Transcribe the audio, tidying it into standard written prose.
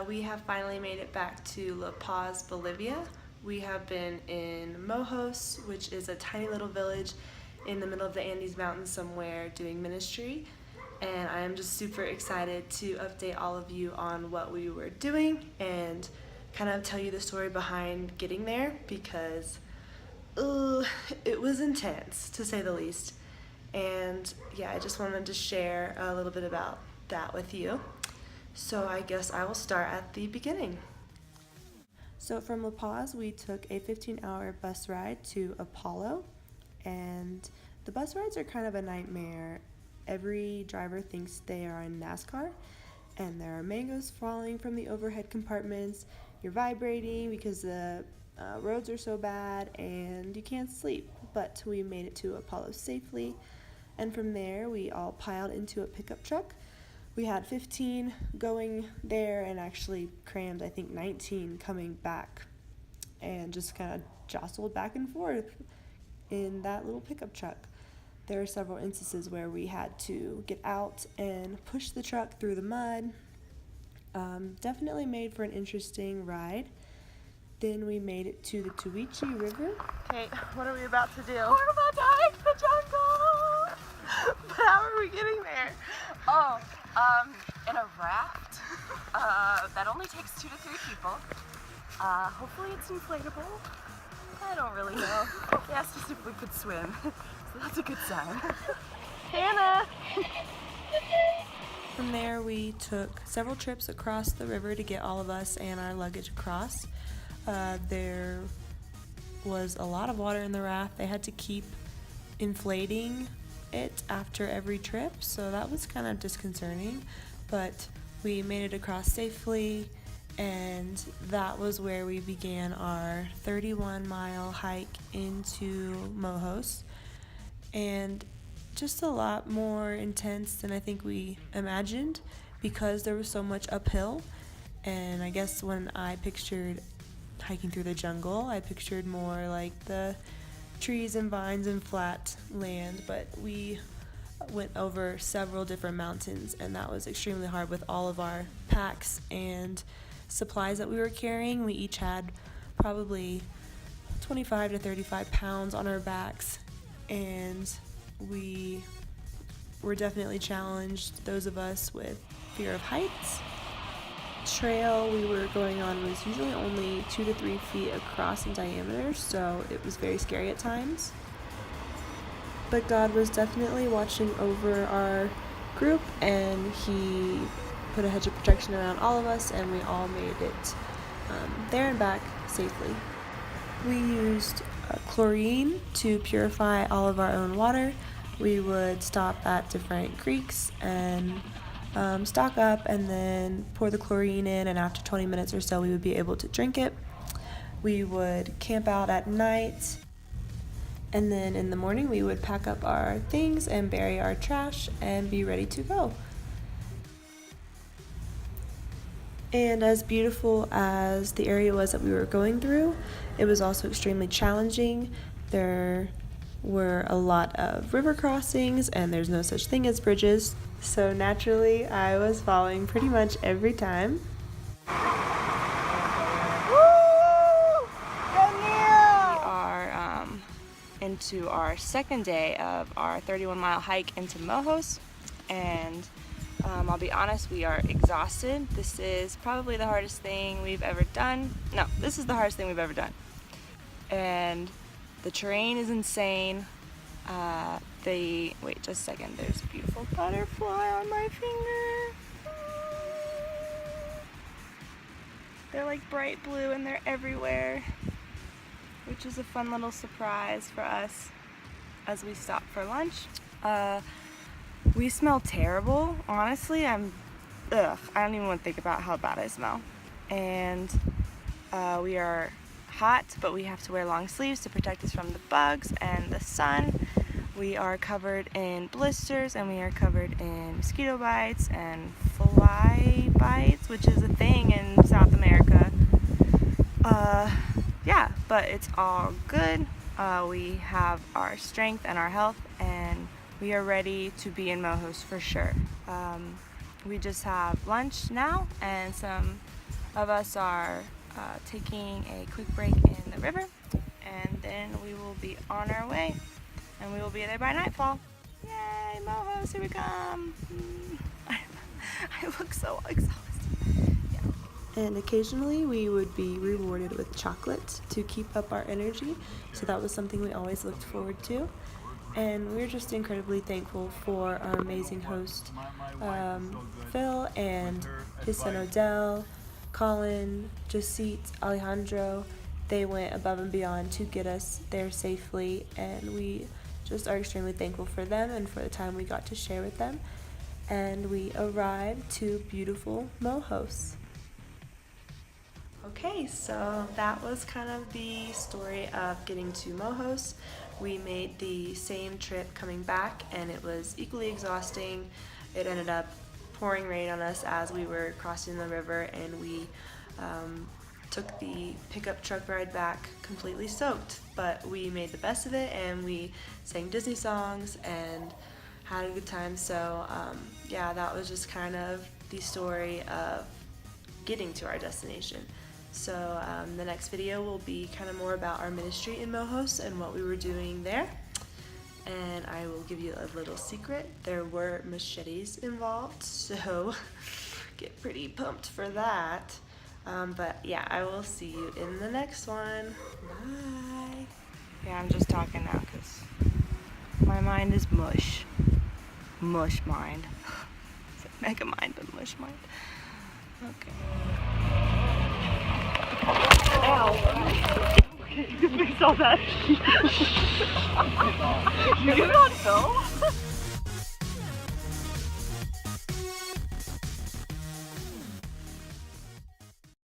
We have finally made it back to La Paz, Bolivia. We have been in Mojos, which is a tiny little village in the middle of the Andes Mountains somewhere doing ministry. And I am just super excited to update all of you on what we were doing and kind of tell you the story behind getting there because it was intense to say the least. And yeah, I just wanted to share a little bit about that with you. So I guess I will start at the beginning. So from La Paz, we took a 15-hour bus ride to Apollo, and the bus rides are kind of a nightmare. Every driver thinks they are in NASCAR, and there are mangoes falling from the overhead compartments. You're vibrating because the roads are so bad, and you can't sleep. But we made it to Apollo safely, and from there we all piled into a pickup truck. We had 15 going there and actually crammed, I think, 19 coming back, and just kind of jostled back and forth in that little pickup truck. There are several instances where we had to get out and push the truck through the mud. Definitely made for an interesting ride. Then we made it to the Tuichi River. Okay, what are we about to do? We're about to hike the jungle! But how are we getting there? In a raft that only takes 2 to 3 people. Hopefully it's inflatable. I don't really know. They asked us if we could swim, so that's a good sign. Hannah! From there, we took several trips across the river to get all of us and our luggage across. There was a lot of water in the raft. They had to keep inflating it after every trip, so that was kind of disconcerting, but we made it across safely, and that was where we began our 31-mile hike into Mojos, and just a lot more intense than I think we imagined because there was so much uphill. And I guess when I pictured hiking through the jungle, I pictured more like the trees and vines and flat land, but we went over several different mountains, and that was extremely hard with all of our packs and supplies that we were carrying. We each had probably 25 to 35 pounds on our backs, and we were definitely challenged, those of us with fear of heights. Trail we were going on was usually only 2 to 3 feet across in diameter, so it was very scary at times. But God was definitely watching over our group, and He put a hedge of protection around all of us, and we all made it there and back safely. We used chlorine to purify all of our own water. We would stop at different creeks and stock up and then pour the chlorine in, and after 20 minutes or so we would be able to drink it. We would camp out at night, and then in the morning we would pack up our things and bury our trash and be ready to go. And as beautiful as the area was that we were going through, it was also extremely challenging. There were a lot of river crossings, and there's no such thing as bridges. So naturally, I was falling pretty much every time. Woo! We are into our second day of our 31-mile hike into Mojos, and I'll be honest, we are exhausted. This is probably the hardest thing we've ever done. No, this is the hardest thing we've ever done. And the terrain is insane. Wait just a second, there's a beautiful butterfly on my finger. They're like bright blue and they're everywhere, which is a fun little surprise for us as we stop for lunch. We smell terrible, honestly. I don't even want to think about how bad I smell. And we are hot, but we have to wear long sleeves to protect us from the bugs and the sun. We are covered in blisters, and we are covered in mosquito bites and fly bites, which is a thing in South America. Yeah, but it's all good. We have our strength and our health, and we are ready to be in Mojos for sure. we just have lunch now, and some of us are taking a quick break in the river, and then we will be on our way, and we will be there by nightfall. Yay, Mojos, here we come! I look so exhausted. And occasionally we would be rewarded with chocolate to keep up our energy, so that was something we always looked forward to. And we're just incredibly thankful for our amazing host, Phil, and his son Odell, Colin, Jacit, Alejandro. They went above and beyond to get us there safely, and we just are extremely thankful for them and for the time we got to share with them. And we arrived to beautiful Mojos. Okay, so that was kind of the story of getting to Mojos. We made the same trip coming back, and it was equally exhausting. It ended up pouring rain on us as we were crossing the river, and we took the pickup truck ride back completely soaked. But we made the best of it, and we sang Disney songs and had a good time. So yeah, that was just kind of the story of getting to our destination. So the next video will be kind of more about our ministry in Mojos and what we were doing there. And I will give you a little secret. There were machetes involved, so get pretty pumped for that. But yeah, I will see you in the next one. Bye. Yeah, I'm just talking now because my mind is mush. Mush mind. It's like mega mind, but mush mind. Okay. Ow. You can fix all that. You get it on film?